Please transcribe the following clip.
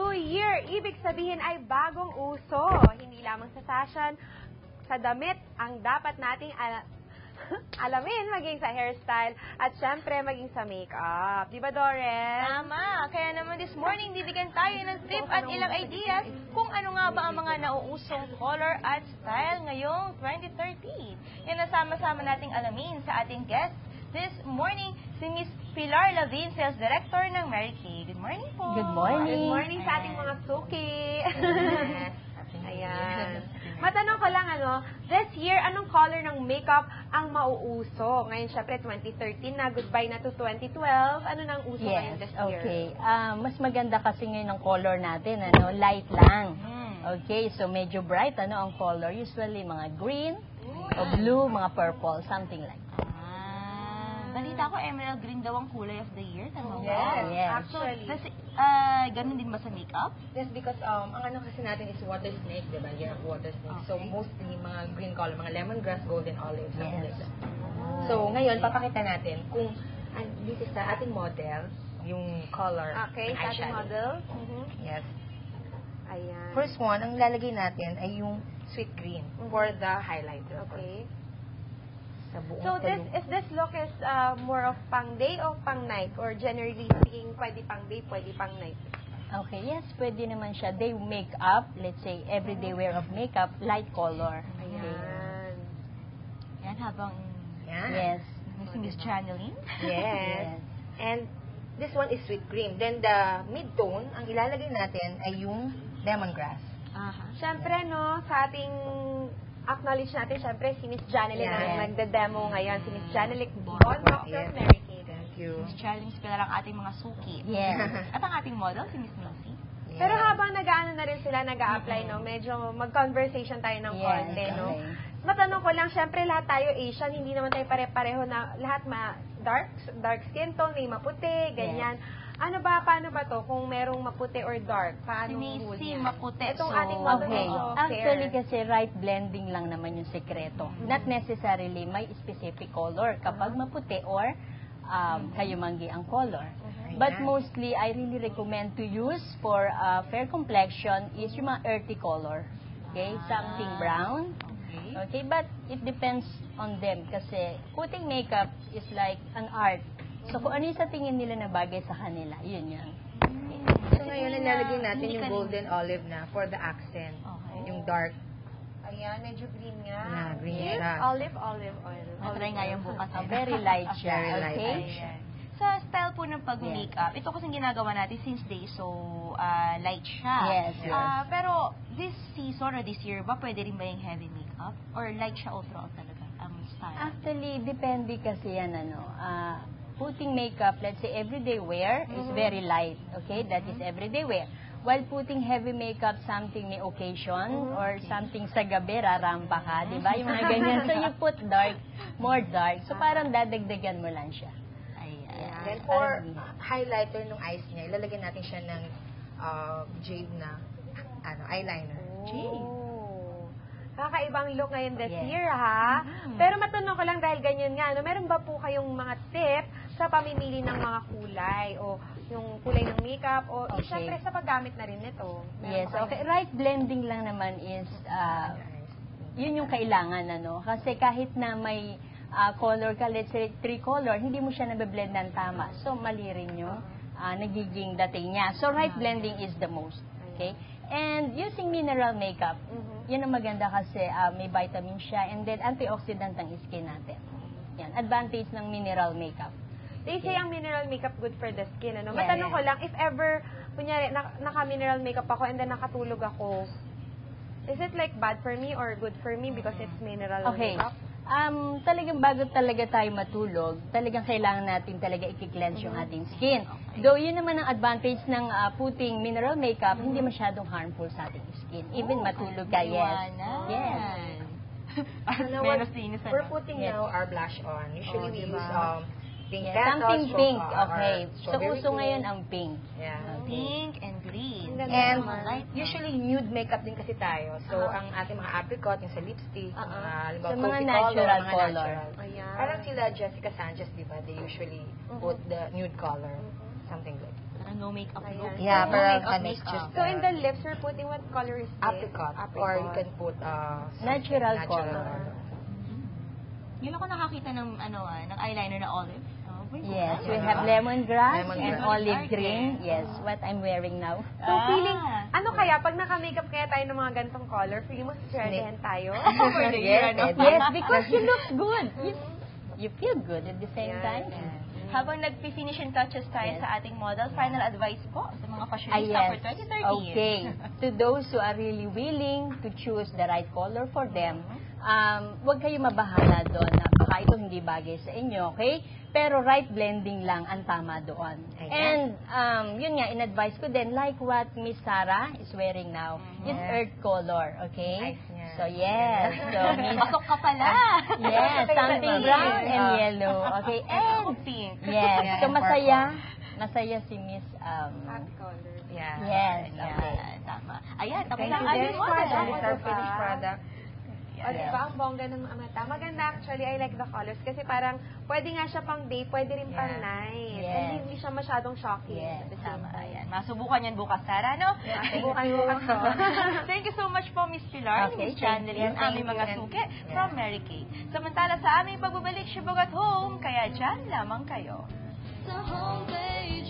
new year, ibig sabihin ay bagong uso. Hindi lamang sa fashion, sa damit, ang dapat nating alamin maging sa hairstyle at syempre maging sa makeup. Di ba, Doren? Tama. Kaya naman this morning, bibigyan tayo ng tip at ilang ideas kung ano nga ba ang mga nauusong color at style ngayong 2013. Yan ang sama-sama nating alamin sa ating guest this morning, si Miss Pilar Lavin, Sales Director ng Mary Kay. Good morning po. Good morning. Good morning sa ating mga suki. Ayan. Matanong ko lang, this year, anong color ng makeup ang mauuso? Ngayon, syempre, 2013 na, goodbye na to 2012. Ano nang uso ngayon this year? Okay. Mas maganda kasi ngayon ang color natin, light lang. Okay, so medyo bright, ang color? Usually, mga green, o blue, mga purple, something like that. Balita ko, emerald green daw ang kulay of the year. Tama ba? Yes. Actually, ganun din ba sa makeup? Yes, because ang ano kasi natin is water snake, diba? Year of water snake. Okay. So, mostly mga green color, mga lemongrass, golden olive, something Yes. like that. So, ngayon, papakita natin kung this is the ating model, yung color Okay, ng sa ating eyeshadow. model. Yes. Ayan. First one, ang lalagay natin ay yung sweet green for the highlighter. Okay. Sa buong So, this look is more of pang day o pang night? Or generally speaking, pwede pang day, pwede pang night? Okay, yes, pwede naman siya. Day makeup, let's say, everyday wear of makeup, light color. Ayan. Yan, habang Yan. Yes. si Miss Channeling. Yes. And this one is sweet green. Then the mid-tone, ang ilalagay natin ay yung lemongrass. Siyempre, sa ating acknowledge natin, siyempre, si Miss Janeline Yes. ang nagde-demo ngayon. Si Miss Janeline Bon, Dr. Yes. Mary Kay. Thank you. Miss Channeling, sila lang ating mga suki. Yes. At ang ating model, si Miss Nancy. Pero habang nag-aano na rin sila, nag-a-apply, medyo mag-conversation tayo ng Yes, konti, okay. Matanong ko lang, syempre lahat tayo Asian, hindi naman tayo pare-pareho na lahat dark skin tone, may maputi, ganyan. Paano ba to kung merong maputi or dark? Paano Si huli Missy yan? maputi. Itong So, ating model Okay. medyo Actually, fair. kasi right blending lang naman yung sekreto. Not necessarily may specific color kapag maputi or kayumanggi ang color. But mostly, I really recommend to use for fair complexion is yung mga earthy color. Okay? Something brown. Okay? But it depends on them kasi putting makeup is like an art. So, kung ano yung sa tingin nila na bagay sa kanila, yun yan. So ngayon, nilalagay natin yung golden olive na for the accent. Okay. Yung dark. Ayan, medyo green nga. Yeah, green Yes, siya. olive oil. Natry nga yung bukas. Very light siya. Very light Okay? siya. Sa style po ng pag-makeup, ito kasing ginagawa natin since day, so light siya. Yes, yes. Pero this season or this year ba, pwede rin ba yung heavy makeup? Or light siya overall talaga ang style? Actually, depende kasi yan, putting makeup, let's say everyday wear is very light, okay? That is everyday wear. While putting heavy makeup, something may occasion or something sa gabi, raramba ka, di ba? Yung mga ganyan. So, you put dark, more dark. So, parang dadagdagan mo lang siya. Ayan. Then for highlighter ng eyes niya, ilalagay natin siya ng jade na eyeliner. Oh. Kakaibang look ngayon this Yes. year, ha? Pero matanong ko lang dahil ganyan nga, meron ba po kayong mga tip sa pamimili ng mga kulay o yung kulay ng makeup o Okay. syempre sa paggamit na rin nito? Meron Yes, ba okay. kayong- Right blending lang naman is, yun yung kailangan, Kasi kahit na may color ka, let's say 3 color, hindi mo siya nabe-blend ng tama. So, mali rin yung nagiging dating niya. So, right blending is the most. Okay? And using mineral makeup, yun ang maganda kasi may vitamin siya and then antioxidant ang skin natin. Yan, advantage ng mineral makeup. They say ang mineral makeup good for the skin, Yeah, Matanong ko lang, if ever, kunyari, naka-mineral makeup ako and then nakatulog ako, is it like bad for me or good for me because it's mineral Okay. makeup? Talagang bago talaga tayo matulog, talagang kailangan natin talaga i-cleanse yung ating skin. Though yun naman ang advantage ng putting mineral makeup, hindi masyadong harmful sa ating skin. Even matulog ka, yes. Yes. Menos linis, We're putting Yes. now our blush on. Usually we diba? use pink Yes, petals. something pink, or okay. So, strawberry uso pink. ngayon ang pink. Yeah. Pink and green. And Light. usually nude makeup din kasi tayo. So, ang ating mga apricot, yung sa lipstick, halimbawa, So, mga coffee natural mga color. natural. Ayan. Parang sila Jessica Sanchez, di ba? They usually put the nude color. Something like that. Parang no makeup look. Ayan. Yeah, no para makeup connect makeup. just So in the lips, we're putting what color is this? apricot. Or you can put Natural color. Yun ako nakakita ng ng eyeliner na olive. Oh, very Yes, good. we have lemongrass and Lemongrass. olive Art, green. yeah. Yes, what I'm wearing now. So feeling, ano kaya, pag naka-makeup kaya tayo ng mga ganitong color, feeling mo saswertehan tayo? For the year, ano? Yes, because you look good. You feel good at the same Yes. time. Habang nagpi-finishing touches tayo Yes. sa ating model, final advice po sa mga fashionista Yes. for 2013. Okay. To those who are really willing to choose the right color for them, huwag kayo mabahala doon na baka ito hindi bagay sa inyo, okay? Pero right blending lang ang tama doon. Ayan. And yun nga, in-advise ko din, like what Miss Sarah is wearing now, is Yes. earth color, okay? Nice niya. So yes, so Miss Pasok ka pala! yes, something Pink. brown and Oh. yellow, okay? Ako And pink. yes, Yeah, so and masaya si Miss Happy color. Yeah. yes, Yeah, okay. tama. Ayan, tapos Thank ang you ating very much. model. This is our finished product. O, diba, ang bongga ng mata. Maganda actually, I like the colors. Kasi parang, pwede nga siya pang day, pwede rin pang Yeah. night. Yes. And hindi siya masyadong shocking. Yes, at the same Tama, time. ayan. Masubukan yan bukas, Sarah, no? Subukan bukas to. Thank you so much po, Miss Pilar, Okay, Miss thank Chandelie, you. ang aming mga Thank you. suki from Mary Kay. Samantala sa aming pagbabalik, Shibog at Home, kaya dyan lamang kayo. Sa homepage,